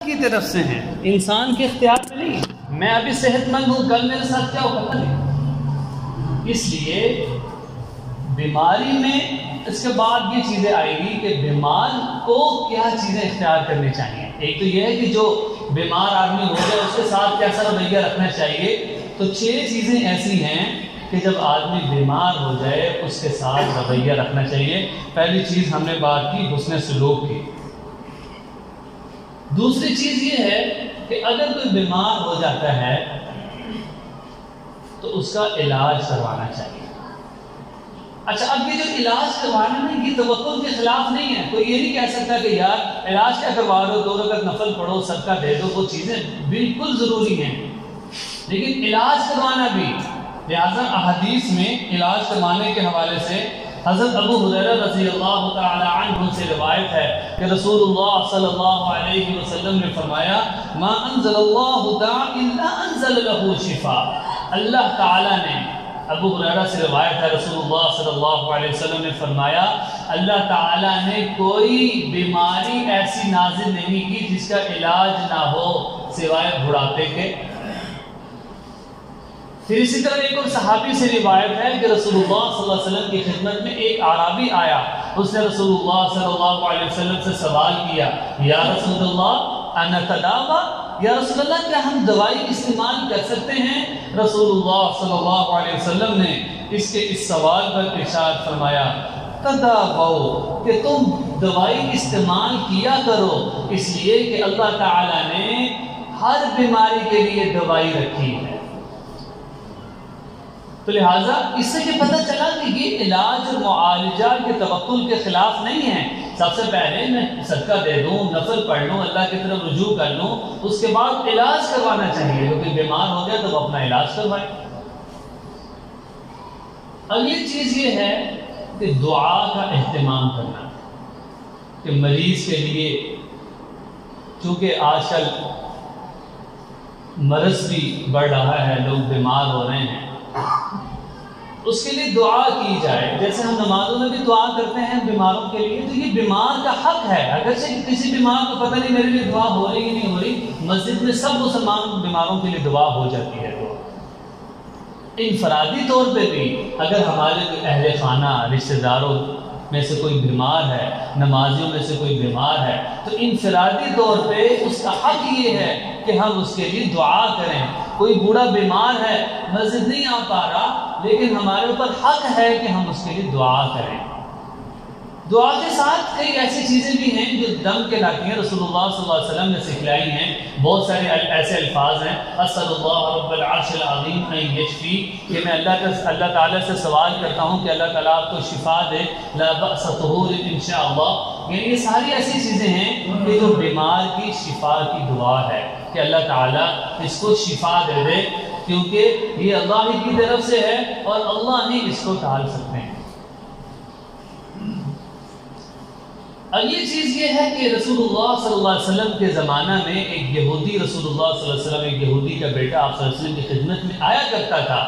کی طرف سے ہیں، انسان کے اختیار میں نہیں۔ میں ابھی صحت مند ہوں، کل میرے ساتھ کیا ہوگا نہیں۔ اس لیے بیماری میں اس کے بعد یہ چیزیں آئے گی کہ بیمار کو کیا چیزیں اختیار کرنی چاہیے۔ ایک تو یہ ہے کہ جو بیمار آدمی ہو جائے اس کے ساتھ کیسا رویہ رکھنا چاہیے۔ تو 6 چیزیں ایسی ہیں کہ جب آدمی بیمار ہو جائے اس کے ساتھ رویہ رکھنا چاہیے۔ پہلی چیز ہم نے بات کی حسن سلوک کی۔ دوسری چیز یہ ہے کہ اگر کوئی بیمار ہو جاتا ہے تو اس کا علاج کروانا چاہیے۔ اچھا، اب یہ جو علاج کروانا ہے یہ توکل کے خلاف نہیں ہے۔ کوئی یہ نہیں کہہ سکتا کہ یار علاج کیا کروا رہے ہو، 2 رکعت نفل پڑھو، صدقہ دے دو، وہ چیزیں بالکل ضروری ہیں، لیکن علاج کروانا بھی۔ لہذا احادیث میں علاج کروانے کے حوالے سے حضرت ابو ہریرہ رضی اللہ تعالی عنہ سے روایت ہے کہ رسول اللہ صلی اللہ علیہ وسلم نے فرمایا ما انزل اللہ داء الا انزل له شفاء۔ اللہ تعالی نے، ابو ہریرہ سے روایت ہے، رسول اللہ صلی اللہ علیہ وسلم نے فرمایا اللہ تعالی نے کوئی بیماری ایسی نازل نہیں کی جس کا علاج نہ ہو سوائے بڑھاپے کے۔ پھر اسی طرح ایک اور صحابی سے روایت ہے کہ رسول اللہ صلی اللہ علیہ وسلم کی خدمت میں ایک اعرابی آیا، اس نے رسول اللہ صلی اللہ علیہ وسلم سے سوال کیا یا رسول اللہ انا تداوا، یا رسول اللہ کیا ہم دوائی استعمال کر سکتے ہیں؟ رسول اللہ صلی اللہ علیہ وسلم نے اس کے اس سوال پر ارشاد فرمایا تداو، کہ تم دوائی استعمال کیا کرو، اس لیے کہ اللہ تعالی نے ہر بیماری کے لیے دوائی رکھی ہے۔ تو لہٰذا اس سے یہ پتہ چلا کہ یہ علاج اور معالجہ کے توکل کے خلاف نہیں ہے۔ سب سے پہلے میں صدقہ دے دوں، نفل پڑھ لوں، اللہ کی طرف رجوع کر لوں، اس کے بعد علاج کروانا چاہیے۔ کیونکہ بیمار ہو گیا تو وہ اپنا علاج کروائے۔ اگلی چیز یہ ہے کہ دعا کا اہتمام کرنا، کہ مریض کے لیے، چونکہ آج کل مرض بھی بڑھ رہا ہے، لوگ بیمار ہو رہے ہیں، اس کے لیے دعا کی جائے۔ جیسے ہم نمازوں میں بھی دعا کرتے ہیں بیماروں کے لیے، تو یہ بیمار کا حق ہے۔ اگرچہ کسی بیمار کو پتہ نہیں میرے لیے دعا ہو رہی ہے نہیں ہو رہی، مسجد میں سب مسلمان بیماروں کے لیے دعا ہو جاتی ہے۔ تو انفرادی طور پہ بھی اگر ہمارے اہل خانہ، رشتہ داروں میں سے کوئی بیمار ہے، نمازیوں میں سے کوئی بیمار ہے، تو انفرادی طور پہ اس کا حق یہ ہے کہ ہم اس کے لیے دعا کریں۔ کوئی بوڑھا بیمار ہے، مسجد نہیں آ پا رہا، لیکن ہمارے اوپر حق ہے کہ ہم اس کے لیے دعا کریں۔ دعا کے ساتھ کئی ایسی چیزیں بھی ہیں جو دم کے لاتی ہیں، رسول اللہ صلی اللہ علیہ وسلم نے سکھلائی ہیں۔ بہت سارے ایسے الفاظ ہیں، اسأل اللہ رب العرش العظیم ان یشفی، کہ میں اللہ تعالیٰ سے سوال کرتا ہوں کہ اللہ تعالیٰ آپ کو شفا دے، لا بأس طہور انشاءاللہ۔ یعنی یہ ساری ایسی چیزیں ہیں کہ جو بیمار کی شفا کی دعا ہے کہ اللہ تعالیٰ اس کو شفا دے دے، کیونکہ یہ اللہ ہی کی طرف سے ہے اور اللہ ہی اس کو ٹال سکتے ہیں۔ اگلی چیز یہ ہے کہ رسول اللہ صلی اللہ علیہ وسلم کے زمانہ میں ایک یہودی، رسول اللہ صلی اللہ علیہ وسلم ایک یہودی کا بیٹا آپ صلی اللہ علیہ وسلم کی خدمت میں آیا کرتا تھا۔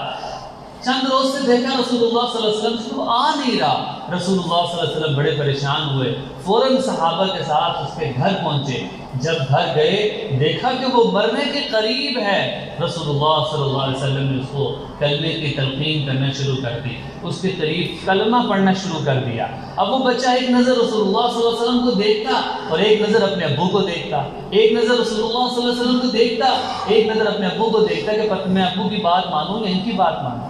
چند روز سے دیکھا رسول اللہ صلی اللہ علیہ وسلم سے وہ آ نہیں رہا۔ رسول اللہ صلی اللہ علیہ وسلم بڑے پریشان ہوئے، فوراً صحابہ کے ساتھ اس کے گھر پہنچے۔ جب گھر گئے دیکھا کہ وہ مرنے کے قریب ہے، رسول اللہ صلی اللہ علیہ وسلم نے اس کو کلمے کی تلقین کرنا شروع کر دی، اس کے قریب کلمہ پڑھنا شروع کر دیا۔ اب وہ بچہ ایک نظر رسول اللہ صلی اللہ علیہ وسلم کو دیکھتا اور ایک نظر اپنے ابو کو دیکھتا، ایک نظر رسول اللہ صلی اللہ علیہ وسلم کو دیکھتا، ایک نظر اپنے ابو کو دیکھتا کہ میں ابو کی بات مانوں یا ان کی بات مانوں۔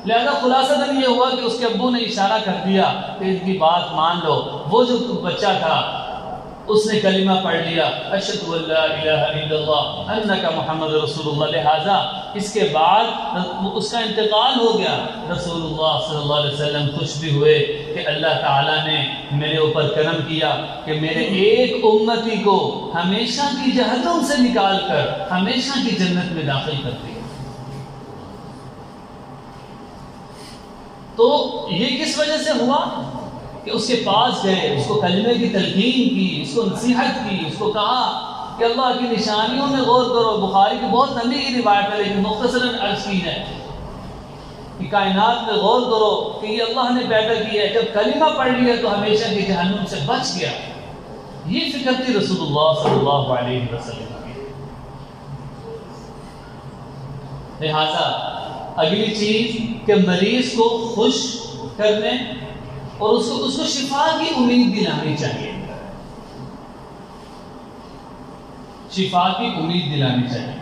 لہذا خلاصہ یہ ہوا کہ اس کے ابو نے اشارہ کر دیا کہ ان کی بات مان لو۔ وہ جو بچہ تھا اس نے کلمہ پڑھ لیا، اشہد ان لا الہ الا اللہ انک محمد رسول اللہ۔ لہذا اس کے بعد اس کا انتقال ہو گیا۔ رسول اللہ صلی اللہ علیہ وسلم خوش بھی ہوئے کہ اللہ تعالیٰ نے میرے اوپر کرم کیا کہ میرے ایک امتی کو ہمیشہ کی جہنم سے نکال کر ہمیشہ کی جنت میں داخل کر دیا۔ تو یہ کس وجہ سے ہوا کہ اس کے پاس گئے، اس کو کلمے کی تلقین کی، اس کو نصیحت کی، اس کو کہا کہ اللہ کی نشانیوں میں غور کرو۔ بخاری کی بہت لمبی کی روایت ہے لیکن مختصراً عرض کی ہے کہ کائنات میں غور کرو کہ یہ اللہ نے پیدا کیا ہے، جب کلمہ پڑھ لیا تو ہمیشہ کی جہنم سے بچ گیا۔ یہ فکر تھی رسول اللہ صلی اللہ علیہ وسلم کی۔ لہذا اگلی چیز کہ مریض کو خوش کرنے اور اس کو شفا کی امید دلانی چاہیے، شفا کی امید دلانی چاہیے۔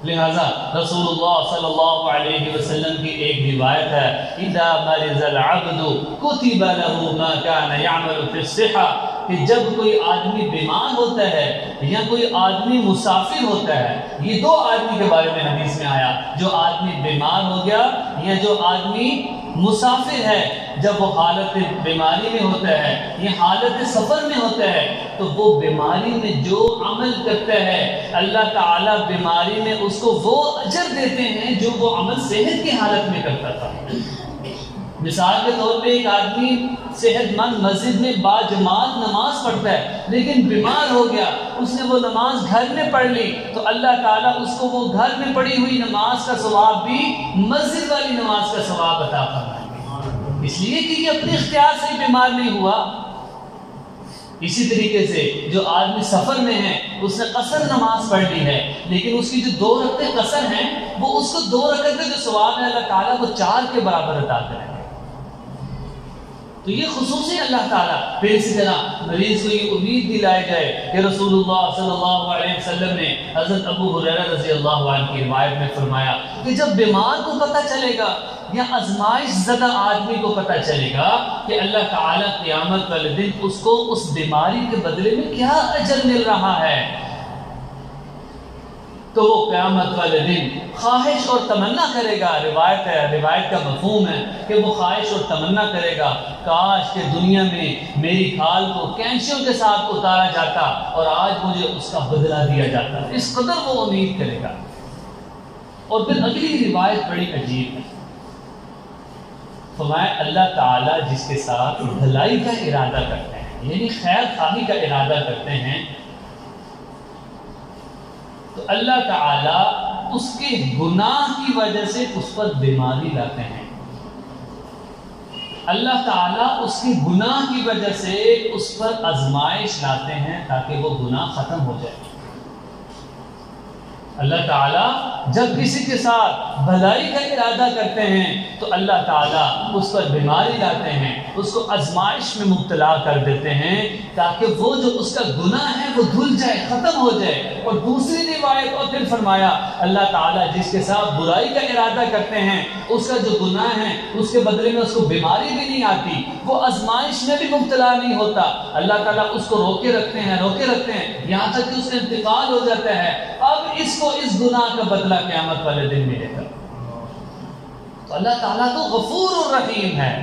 لہذا رسول اللہ صلی اللہ علیہ وسلم کی ایک روایت ہے، اذا مرض العبد كتب له ما كان يعمل في الصحة، کہ جب کوئی آدمی بیمار ہوتا ہے یا کوئی آدمی مسافر ہوتا ہے، یہ دو آدمی کے بارے میں حدیث میں آیا، جو آدمی بیمار ہو گیا یا جو آدمی مسافر ہے، جب وہ حالت بیماری میں ہوتا ہے یا حالت سفر میں ہوتا ہے تو وہ بیماری میں جو عمل کرتا ہے اللہ تعالیٰ بیماری میں اس کو وہ اجر دیتے ہیں جو وہ عمل صحت کی حالت میں کرتا تھا۔ مثال کے طور پہ ایک آدمی صحت مند مسجد میں باجماعت نماز پڑھتا ہے لیکن بیمار ہو گیا، اس نے وہ نماز گھر میں پڑھ لی تو اللہ تعالیٰ اس کو وہ گھر میں پڑھی ہوئی نماز کا ثواب بھی مسجد والی نماز کا ثواب عطا فرمائے گے، اس لیے کہ یہ اپنے اختیار سے بیمار نہیں ہوا۔ اسی طریقے سے جو آدمی سفر میں ہے اس نے قصر نماز پڑھ لی ہے لیکن اس کی جو 2 رکعتیں قصر ہیں وہ اس کو 2 رکعتیں جو ثواب ہے اللہ تعالیٰ وہ 4 کے برابر عطا کریں گے۔ تو یہ خصوصی اللہ تعالیٰ پھر اسی طرح مریض کو یہ امید دلائی جائے کہ رسول اللہ صلی اللہ علیہ وسلم نے حضرت ابو ہریرہ رضی اللہ عنہ کی روایت میں فرمایا کہ جب بیمار کو پتہ چلے گا یا آزمائش زدہ آدمی کو پتہ چلے گا کہ اللہ تعالیٰ قیامت والے دن اس کو اس بیماری کے بدلے میں کیا اجر مل رہا ہے تو وہ قیامت والے دن خواہش اور تمنا کرے گا۔ روایت ہے، روایت کا مفہوم ہے کہ وہ خواہش اور تمنا کرے گا کاش کہ دنیا میں میری کھال کو کینچیوں کے ساتھ اتارا جاتا اور آج مجھے اس کا بدلہ دیا جاتا، اس قدر وہ امید کرے گا۔ اور پھر اگلی روایت بڑی عجیب ہے، فرمایا اللہ تعالیٰ جس کے ساتھ بھلائی کا ارادہ کرتے ہیں یعنی خیر خواہی کا ارادہ کرتے ہیں تو اللہ تعالیٰ اس کے گناہ کی وجہ سے اس پر بیماری لاتے ہیں، اللہ تعالیٰ اس کے گناہ کی وجہ سے اس پر آزمائش لاتے ہیں تاکہ وہ گناہ ختم ہو جائے۔ اللہ تعالیٰ جب کسی کے ساتھ بھلائی کا ارادہ کرتے ہیں تو اللہ تعالیٰ اس پر بیماری لاتے ہیں، اس کو آزمائش میں مبتلا کر دیتے ہیں تاکہ وہ جو اس کا گناہ ہے وہ دھل جائے، ختم ہو جائے۔ اور دوسری روایت اور پھر فرمایا اللہ تعالیٰ جس کے ساتھ برائی کا ارادہ کرتے ہیں اس کا جو گناہ ہے اس کے بدلے میں اس کو بیماری بھی نہیں آتی، وہ آزمائش میں بھی مبتلا نہیں ہوتا، اللہ تعالیٰ اس کو روکے رکھتے ہیں یہاں تک کہ اس کا انتقال ہو جاتا ہے، اب اس کو اس گناہ کا بدلہ قیامت والے دن ملے گا۔ تو اللہ تعالیٰ تو غفور الرحیم ہے،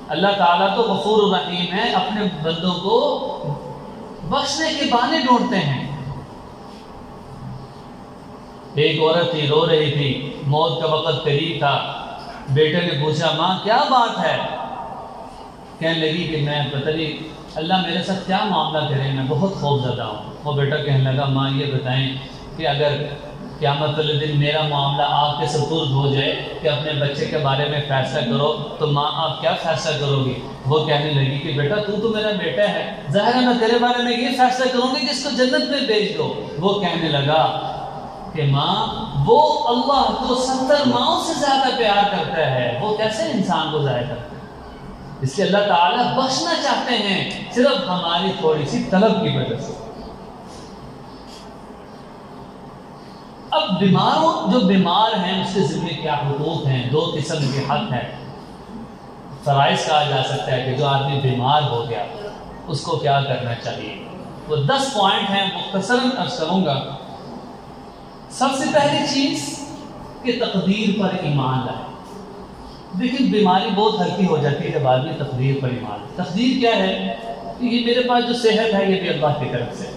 اللہ تعالیٰ تو غفور الرحیم ہے، اپنے بندوں کو بخشنے کے بہانے ڈھونڈتے ہیں۔ ایک عورت تھی، رو رہی تھی، موت کا وقت قریب تھا، بیٹے نے پوچھا ماں کیا بات ہے؟ کہنے لگی کہ میں پتہ نہیں اللہ میرے ساتھ کیا معاملہ کرے، میں بہت خوف زدہ ہوں۔ وہ بیٹا کہنے لگا ماں یہ بتائیں کہ اگر قیامت والے دن میرا معاملہ آپ کے سپرد ہو جائے کہ اپنے بچے کے بارے میں فیصلہ کرو تو ماں آپ کیا فیصلہ کرو گی؟ وہ کہنے لگی کہ بیٹا تو میرا بیٹا ہے، ظاہر ہے میں تیرے بارے میں یہ فیصلہ کروں گی کہ اس کو جنت میں بھیج دو۔ وہ کہنے لگا کہ ماں وہ اللہ تو 70 ماؤں سے زیادہ پیار کرتا ہے، وہ کیسے انسان کو ضائع کرتا ہے؟ اس لیے اللہ تعالیٰ بخشنا چاہتے ہیں صرف ہماری تھوڑی سی طلب کی وجہ سے۔ اب جو بیمار ہیں اس کے ذمہ کیا حقوق ہیں؟ 2 قسم کے حق ہیں۔ فرائض کہا جا سکتا ہے کہ جو آدمی بیمار ہو گیا اس کو کیا کرنا چاہیے، وہ 10 پوائنٹ ہیں، مختصراً عرض کروں گا۔ سب سے پہلی چیز کہ تقدیر پر ایمان لائے۔ لیکن بیماری بہت ہلکی ہو جاتی ہے جب آدمی تقدیر پر ایمان لائے۔ تقدیر کیا ہے کہ یہ میرے پاس جو صحت ہے یہ بھی اللہ کی طرف سے،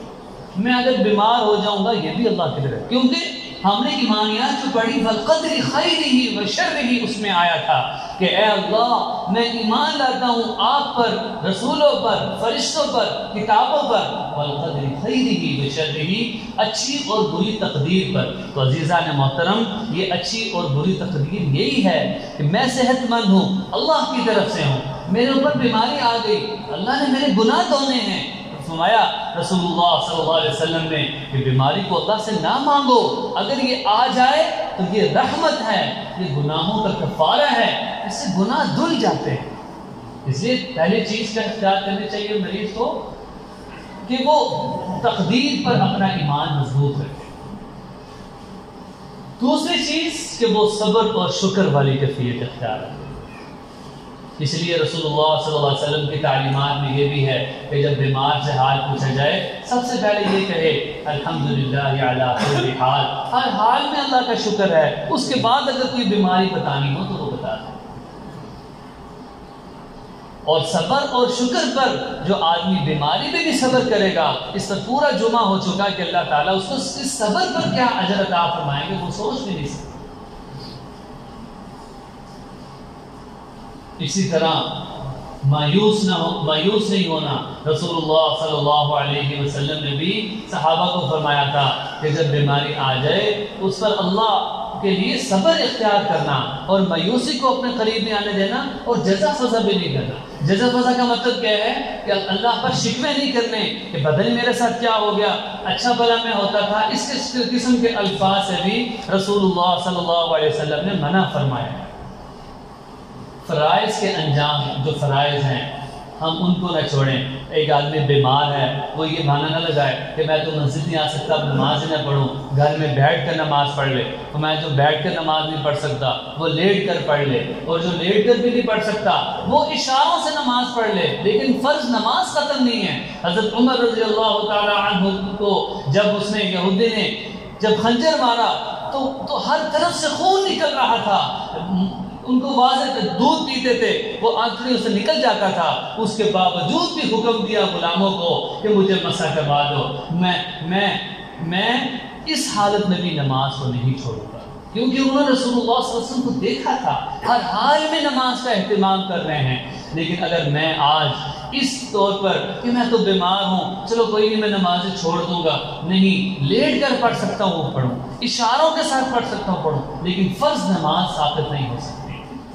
میں اگر بیمار ہو جاؤں گا یہ بھی اللہ کی طرف، کیونکہ ہم نے ایمانیات جو پڑھی والقدر خیرہ وشرہ اس میں آیا تھا کہ اے اللہ میں ایمان لاتا ہوں آپ پر، رسولوں پر، فرشتوں پر، کتابوں پر، والقدر خیرہ وشرہ، اچھی اور بری تقدیر پر۔ تو عزیزان محترم یہ اچھی اور بری تقدیر یہی ہے کہ میں صحت مند ہوں اللہ کی طرف سے ہوں، میرے اوپر بیماری آ گئی، اللہ نے میرے گناہ دھونے ہیں۔ فرمایا رسول اللہ صلی اللہ علیہ وسلم نے کہ بیماری کو اللہ سے نہ مانگو، اگر یہ آ جائے تو یہ رحمت ہے، یہ گناہوں کا کفارہ ہے، اس سے گناہ دھل جاتے ہیں۔ اس لیے پہلی چیز کا اختیار کرنی چاہیے مریض کو کہ وہ تقدیر پر اپنا ایمان مضبوط رکھے۔ دوسری چیز کہ وہ صبر اور شکر والی کیفیت اختیار کرے۔ اس لیے رسول اللہ صلی اللہ علیہ وسلم کی تعلیمات میں یہ بھی ہے کہ جب بیمار سے حال پوچھا جائے سب سے پہلے یہ کہے الحمدللہ علی کل حال، ہر حال میں اللہ کا شکر ہے۔ اس کے بعد اگر کوئی بیماری بتانی ہو تو وہ بتا دیں۔ اور صبر اور شکر پر جو آدمی بیماری میں بھی صبر کرے گا، اس پر پورا جمعہ ہو چکا کہ اللہ تعالیٰ اس کو اس صبر پر کیا اجر عطا فرمائیں گے وہ سوچ بھی نہیں سکتے۔ اسی طرح مایوس نہیں ہونا۔ رسول اللہ صلی اللہ علیہ وسلم نے بھی صحابہ کو فرمایا تھا کہ جب بیماری آ جائے اس پر اللہ کے لیے صبر اختیار کرنا اور مایوسی کو اپنے قریب نہیں آنے دینا اور جزا فضا بھی نہیں کرنا۔ جزا فضا کا مطلب کیا ہے کہ اللہ پر شکوے نہیں کرنے کہ پتہ نہیں میرے ساتھ کیا ہو گیا، اچھا بھلا میں ہوتا تھا۔ اس قسم کے الفاظ سے بھی رسول اللہ صلی اللہ علیہ وسلم نے منع فرمایا ہے۔ فرائض کے انجام جو فرائض ہیں ہم ان کو نہ چھوڑیں۔ ایک آدمی بیمار ہے، وہ یہ بہانہ نہ لگائے کہ میں تو مسجد نہیں آ سکتا، نماز ہی نہ پڑھوں، گھر میں بیٹھ کر نماز پڑھ لے۔ تو میں جو بیٹھ کر نماز نہیں پڑھ سکتا وہ لیٹ کر پڑھ لے، اور جو لیٹ کر بھی نہیں پڑھ سکتا وہ اشاروں سے نماز پڑھ لے، لیکن فرض نماز ختم نہیں ہے۔ حضرت عمر رضی اللہ تعالی عنہ کو جب اس نے یہودی نے جب خنجر مارا تو ہر طرف سے خون نکل رہا تھا، ان کو واضح دودھ پیتے تھے، وہ آنکھیں سے نکل جاتا تھا، اس کے باوجود بھی حکم دیا غلاموں کو کہ مجھے مسح کروا دو۔ میں اس حالت میں بھی نماز کو نہیں چھوڑوں گا، کیونکہ انہوں نے رسول اللہ صلی اللہ علیہ وسلم کو دیکھا تھا ہر حال میں نماز کا اہتمام کر رہے ہیں۔ لیکن اگر میں آج اس طور پر کہ میں تو بیمار ہوں، چلو کوئی نہیں میں نماز چھوڑ دوں گا، نہیں، لیٹ کر پڑھ سکتا ہوں وہ پڑھوں، اشاروں کے ساتھ پڑھ سکتا ہوں پڑھوں، لیکن فرض نماز ثابت نہیں ہو سکتی۔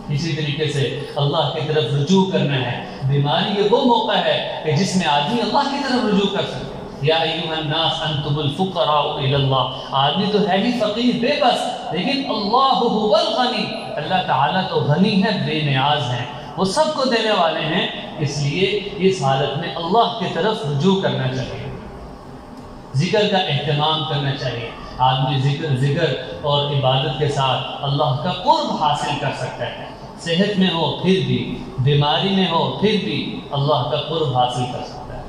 اسی طریقے سے اللہ کی طرف رجوع کرنا ہے۔ بیماری یہ وہ موقع ہے کہ جس میں آدمی اللہ کی طرف رجوع کر سکتے ہیں۔ یا ایھا الناس انتم الفقراء الی اللہ، آدمی تو ہے ہی فقیر بے بس، لیکن اللہ هو الغنی، اللہ تعالیٰ تو غنی ہے، بے نیاز ہیں، وہ سب کو دینے والے ہیں۔ اس لیے اس حالت میں اللہ کی طرف رجوع کرنا چاہیے، ذکر کا اہتمام کرنا چاہیے۔ آدمی ذکر اور عبادت کے ساتھ اللہ کا قرب حاصل کر سکتا ہے، صحت میں ہو پھر بھی، بیماری میں ہو پھر بھی اللہ کا قرب حاصل کر سکتا ہے۔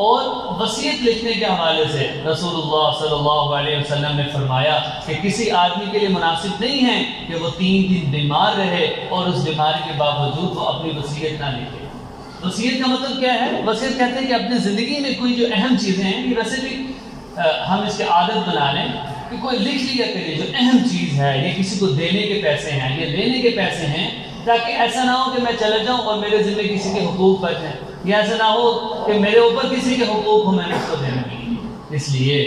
اور وصیت لکھنے کے حوالے سے رسول اللہ صلی اللہ علیہ وسلم نے فرمایا کہ کسی آدمی کے لیے مناسب نہیں ہے کہ وہ 3 دن بیمار رہے اور اس بیماری کے باوجود وہ اپنی وصیت نہ لکھے۔ وصیت کا مطلب کیا ہے؟ وصیت کہتے ہیں کہ اپنی زندگی میں کوئی جو اہم چیزیں ہیں، یہ ویسے بھی ہم اس کی عادت بنا لیں کہ کوئی لکھ لیا کرے جو اہم چیز ہے، یہ کسی کو دینے کے پیسے ہیں، یہ لینے کے پیسے ہیں، تاکہ ایسا نہ ہو کہ میں چلے جاؤں اور میرے ذمہ کسی کے حقوق بچ جائیں، یا ایسا نہ ہو کہ میرے اوپر کسی کے حقوق ہوں میں نے اس کو دینے نہیں۔ اس لیے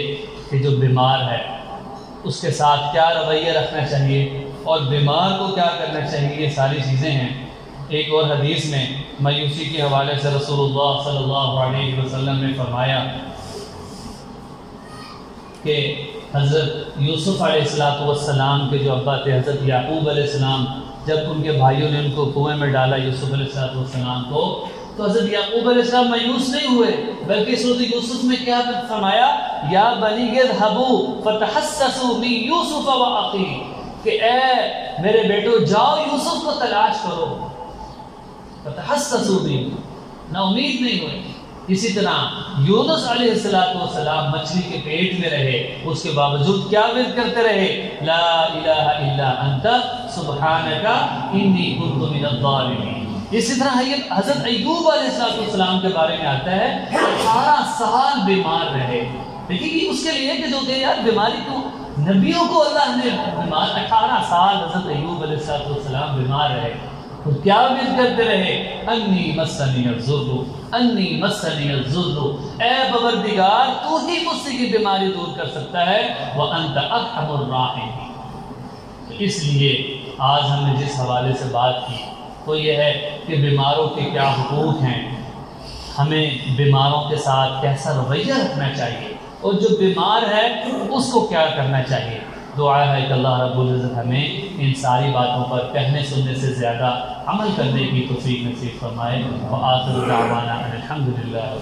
کہ جو بیمار ہے اس کے ساتھ کیا رویہ رکھنا چاہیے اور بیمار کو کیا کرنا چاہیے، یہ ساری چیزیں ہیں۔ ایک اور حدیث میں مایوسی کے حوالے سے رسول اللہ صلی اللہ علیہ وسلم نے فرمایا کہ حضرت یوسف علیہ السلام کے جو ابا تھے حضرت یعقوب علیہ السلام، جب ان کے بھائیوں نے ان کو کنویں میں ڈالا یوسف علیہ السلام کو، تو حضرت یعقوب علیہ السلام مایوس نہیں ہوئے، بلکہ سورۃ یوسف میں کیا فرمایا، یا بنی اذھبوا فتحسسوا من یوسف واخیہ، کہ اے میرے بیٹو جاؤ یوسف کو تلاش کرو، فتحسسوا من، نا امید نہیں ہوئی۔ اسی طرح یونس علیہ السلام مچھلی کے پیٹ میں رہے، اس کے باوجود کیا ورد کرتے رہے، لا الہ الا انت سبحانک انی کنت من الظالمین۔ اسی طرح حضرت ایوب علیہ السلام کے بارے میں آتا ہے 18 سال بیمار رہے۔ دیکھیے کہ اس کے لیے کہ جو کہ یار بیماری کو نبیوں کو اللہ نے بیمار 18 سال حضرت ایوب علیہ السلام بیمار رہے، تو کیا ورد کرتے رہے، انی مسنی الضر، انی مسنی الضر، اے پروردگار تو ہی مجھ سے کی بیماری دور کر سکتا ہے، وانت ارحم الراحمین۔ اس لیے آج ہم نے جس حوالے سے بات کی وہ یہ ہے کہ بیماروں کے کیا حقوق ہیں، ہمیں بیماروں کے ساتھ کیسا رویہ رکھنا چاہیے، اور جو بیمار ہے اس کو کیا کرنا چاہیے۔ دعا ہے کہ اللہ رب العزت ہمیں ان ساری باتوں پر کہنے سننے سے زیادہ عمل کرنے کی توفیق نصیب فرمائے۔ وآخر دعوانا ان الحمد للہ۔